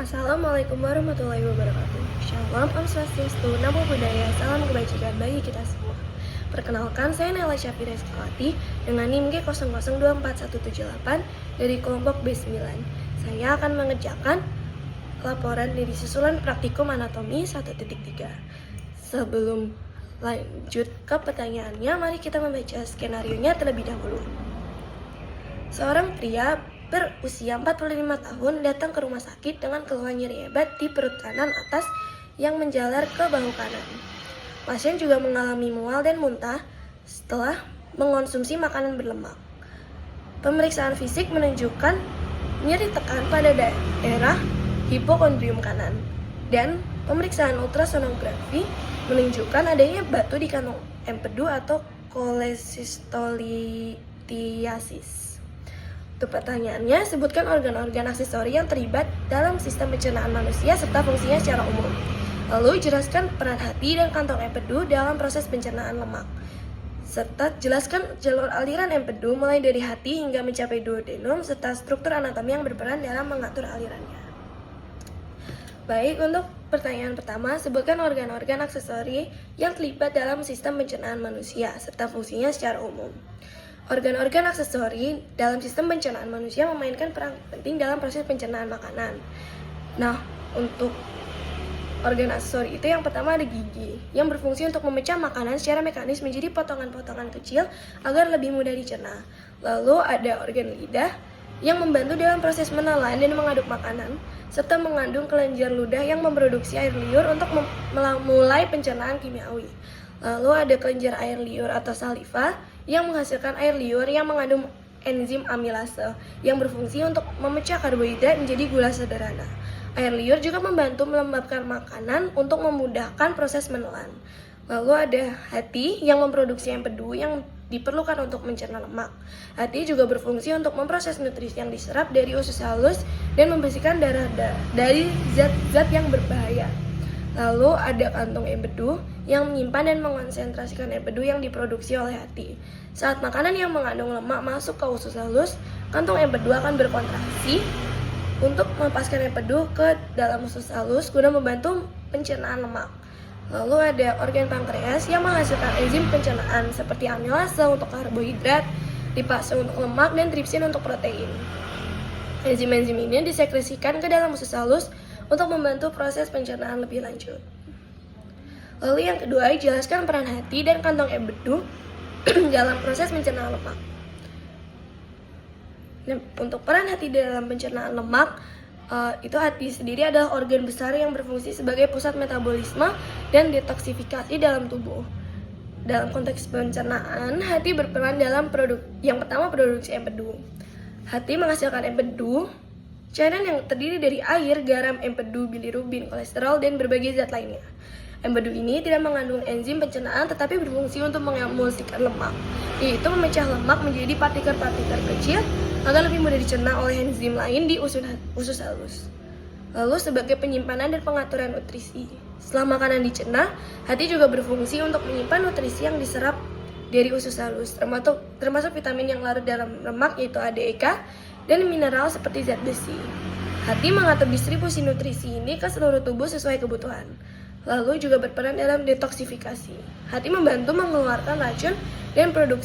Assalamualaikum warahmatullahi wabarakatuh. Shalom, Om Swastiastu, Namo Buddhaya, salam kebajikan bagi kita semua. Perkenalkan, saya Nela Syafira Eskolati dengan NIM G002418 dari kelompok B9. Saya akan mengerjakan laporan dari susulan praktikum anatomi 1.3. Sebelum lanjut ke pertanyaannya, mari kita membaca skenarionya terlebih dahulu. Seorang pria berusia 45 tahun datang ke rumah sakit dengan keluhan nyeri hebat di perut kanan atas yang menjalar ke bahu kanan. Pasien juga mengalami mual dan muntah setelah mengonsumsi makanan berlemak. Pemeriksaan fisik menunjukkan nyeri tekan pada daerah hipokondrium kanan, dan pemeriksaan ultrasonografi menunjukkan adanya batu di kantong empedu atau kolesistolitiasis. Untuk pertanyaannya, sebutkan organ-organ aksesori yang terlibat dalam sistem pencernaan manusia serta fungsinya secara umum. Lalu jelaskan peran hati dan kantong empedu dalam proses pencernaan lemak. Serta jelaskan jalur aliran empedu mulai dari hati hingga mencapai duodenum serta struktur anatomi yang berperan dalam mengatur alirannya. Baik, untuk pertanyaan pertama, sebutkan organ-organ aksesori yang terlibat dalam sistem pencernaan manusia serta fungsinya secara umum. Organ-organ aksesori dalam sistem pencernaan manusia memainkan peran penting dalam proses pencernaan makanan. Nah, untuk organ aksesori itu yang pertama ada gigi, yang berfungsi untuk memecah makanan secara mekanis menjadi potongan-potongan kecil agar lebih mudah dicerna. Lalu ada organ lidah, yang membantu dalam proses menelan dan mengaduk makanan, serta mengandung kelenjar ludah yang memproduksi air liur untuk memulai pencernaan kimiawi. Lalu ada kelenjar air liur atau saliva, yang menghasilkan air liur yang mengandung enzim amilase yang berfungsi untuk memecah karbohidrat menjadi gula sederhana. Air liur juga membantu melembabkan makanan untuk memudahkan proses menelan. Lalu ada hati yang memproduksi empedu yang diperlukan untuk mencerna lemak. Hati juga berfungsi untuk memproses nutrisi yang diserap dari usus halus dan membersihkan darah dari zat-zat yang berbahaya. Lalu ada kantong empedu yang menyimpan dan mengonsentrasikan empedu yang diproduksi oleh hati. Saat makanan yang mengandung lemak masuk ke usus halus, kantong empedu akan berkontraksi untuk melepaskan empedu ke dalam usus halus guna membantu pencernaan lemak. Lalu ada organ pankreas yang menghasilkan enzim pencernaan seperti amilase untuk karbohidrat, lipase untuk lemak, dan tripsin untuk protein. Enzim-enzim ini disekresikan ke dalam usus halus untuk membantu proses pencernaan lebih lanjut. Lalu yang kedua, jelaskan peran hati dan kantong empedu dalam proses pencernaan lemak. Nah, untuk peran hati dalam pencernaan lemak, itu hati sendiri adalah organ besar yang berfungsi sebagai pusat metabolisme dan detoksifikasi dalam tubuh. Dalam konteks pencernaan, hati berperan dalam yang pertama produksi empedu. Hati menghasilkan empedu, cairan yang terdiri dari air, garam, empedu, bilirubin, kolesterol, dan berbagai zat lainnya. Empedu ini tidak mengandung enzim pencernaan tetapi berfungsi untuk mengemulsikan lemak, yaitu memecah lemak menjadi partikel-partikel kecil agar lebih mudah dicerna oleh enzim lain di usus halus. Lalu sebagai penyimpanan dan pengaturan nutrisi. Setelah makanan dicerna, hati juga berfungsi untuk menyimpan nutrisi yang diserap dari usus halus, termasuk vitamin yang larut dalam lemak yaitu ADEK, dan mineral seperti zat besi. Hati mengatur distribusi nutrisi ini ke seluruh tubuh sesuai kebutuhan. Lalu juga berperan dalam detoksifikasi. Hati membantu mengeluarkan racun dan produk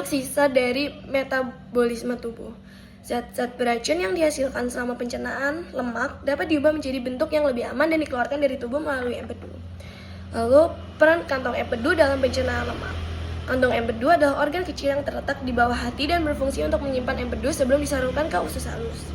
sisa dari metabolisme tubuh. Zat-zat beracun yang dihasilkan selama pencernaan lemak dapat diubah menjadi bentuk yang lebih aman dan dikeluarkan dari tubuh melalui empedu. Lalu peran kantong empedu dalam pencernaan lemak. Kantong empedu adalah organ kecil yang terletak di bawah hati dan berfungsi untuk menyimpan empedu sebelum disalurkan ke usus halus.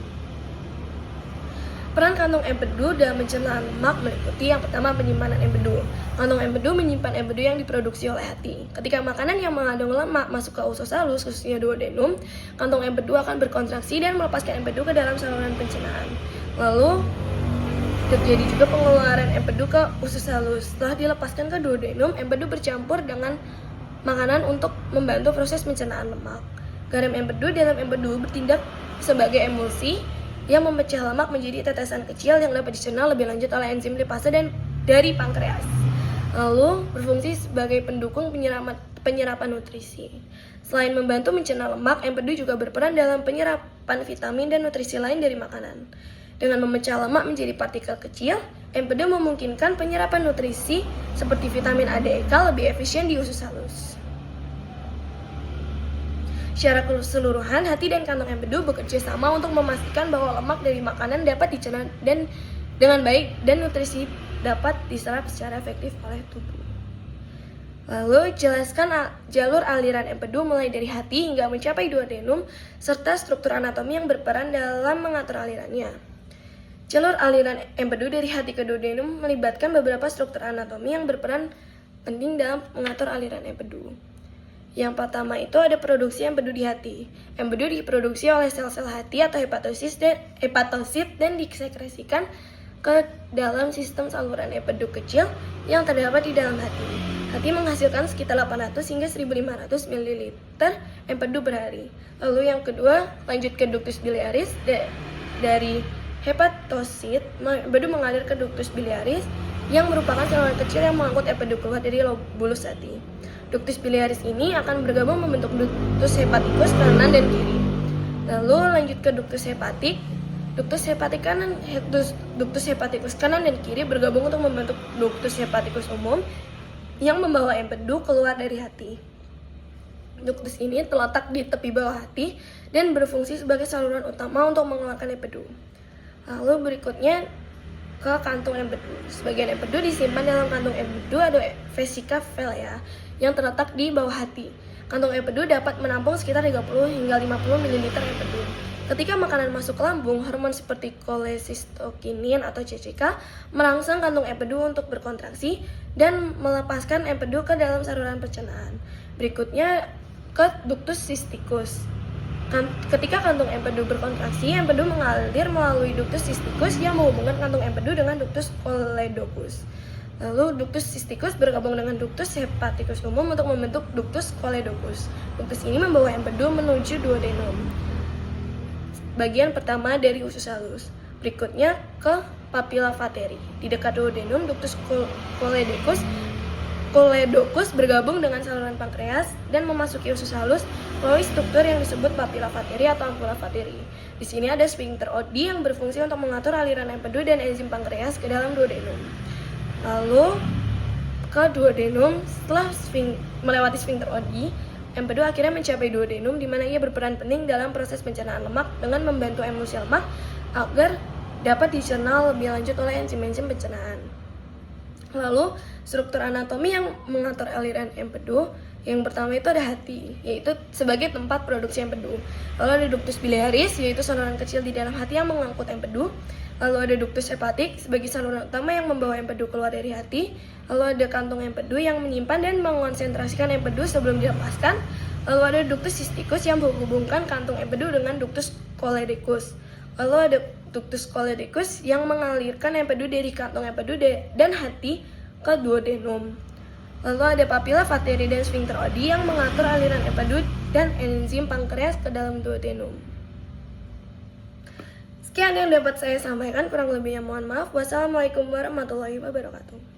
Peran kantong empedu dalam pencernaan lemak meliputi yang pertama penyimpanan empedu. Kantong empedu menyimpan empedu yang diproduksi oleh hati. Ketika makanan yang mengandung lemak masuk ke usus halus, khususnya duodenum, kantong empedu akan berkontraksi dan melepaskan empedu ke dalam saluran pencernaan. Lalu terjadi juga pengeluaran empedu ke usus halus. Setelah dilepaskan ke duodenum, empedu bercampur dengan makanan untuk membantu proses pencernaan lemak. Garam empedu dalam empedu bertindak sebagai emulsi yang memecah lemak menjadi tetesan kecil yang dapat dicerna lebih lanjut oleh enzim lipase dan dari pankreas. Lalu berfungsi sebagai pendukung penyerapan nutrisi. Selain membantu mencerna lemak, empedu juga berperan dalam penyerapan vitamin dan nutrisi lain dari makanan. Dengan memecah lemak menjadi partikel kecil, empedu memungkinkan penyerapan nutrisi seperti vitamin A, D, E, K lebih efisien di usus halus. Secara keseluruhan, hati dan kantong empedu bekerja sama untuk memastikan bahwa lemak dari makanan dapat dicerna dengan baik dan nutrisi dapat diserap secara efektif oleh tubuh. Lalu, jelaskan jalur aliran empedu mulai dari hati hingga mencapai duodenum, serta struktur anatomi yang berperan dalam mengatur alirannya. Jalur aliran empedu dari hati ke duodenum melibatkan beberapa struktur anatomi yang berperan penting dalam mengatur aliran empedu. Yang pertama itu ada produksi empedu di hati. Empedu diproduksi oleh sel-sel hati atau hepatosit dan disekresikan ke dalam sistem saluran empedu kecil yang terdapat di dalam hati. Hati menghasilkan sekitar 800 hingga 1500 ml empedu per hari. Lalu yang kedua, lanjut ke ductus biliaris. Dari hepatosit, empedu mengalir ke ductus biliaris yang merupakan saluran kecil yang mengangkut empedu keluar dari lobulus hati. Ductus biliaris ini akan bergabung membentuk ductus hepaticus kanan dan kiri. Lalu lanjut ke ductus hepatik. Ductus hepaticus kanan dan kiri bergabung untuk membentuk ductus hepaticus umum yang membawa empedu keluar dari hati. Ductus ini terletak di tepi bawah hati dan berfungsi sebagai saluran utama untuk mengeluarkan empedu. Lalu berikutnya ke kantung empedu. Sebagian empedu disimpan dalam kantung empedu atau vesica velea yang terletak di bawah hati. Kantung empedu dapat menampung sekitar 30 hingga 50 ml empedu. Ketika makanan masuk ke lambung, hormon seperti kolesistokinin atau CCK merangsang kantung empedu untuk berkontraksi dan melepaskan empedu ke dalam saluran pencernaan. Berikutnya ke ductus cysticus. Ketika kantung empedu berkontraksi, empedu mengalir melalui ductus cysticus yang menghubungkan kantung empedu dengan ductus choledocus. Lalu ductus cysticus bergabung dengan ductus hepaticus umum untuk membentuk ductus choledocus. Ductus ini membawa empedu menuju duodenum, bagian pertama dari usus halus. Berikutnya ke papilla vateri. Di dekat duodenum, ductus choledocus bergabung dengan saluran pankreas dan memasuki usus halus melalui struktur yang disebut papilla vateri atau ampulla vateri. Di sini ada sphincter Oddi yang berfungsi untuk mengatur aliran empedu dan enzim pankreas ke dalam duodenum. Lalu ke duodenum, setelah melewati sphincter Oddi, empedu akhirnya mencapai duodenum di mana ia berperan penting dalam proses pencernaan lemak dengan membantu emulsi lemak agar dapat dicerna lebih lanjut oleh enzim-enzim pencernaan. Lalu, struktur anatomi yang mengatur aliran empedu, yang pertama itu ada hati, yaitu sebagai tempat produksi empedu. Lalu ada ductus biliaris, yaitu saluran kecil di dalam hati yang mengangkut empedu. Lalu ada ductus hepatik sebagai saluran utama yang membawa empedu keluar dari hati. Lalu ada kantung empedu yang menyimpan dan mengonsentrasikan empedu sebelum dilepaskan. Lalu ada ductus cysticus yang menghubungkan kantung empedu dengan ductus choledocus. Lalu ada ductus choledocus yang mengalirkan empedu dari kantung empedu dan hati ke duodenum. Lalu ada papilla vateri dan sphincter Oddi yang mengatur aliran empedu dan enzim pankreas ke dalam duodenum. Sekian yang dapat saya sampaikan, kurang lebihnya mohon maaf. Wassalamualaikum warahmatullahi wabarakatuh.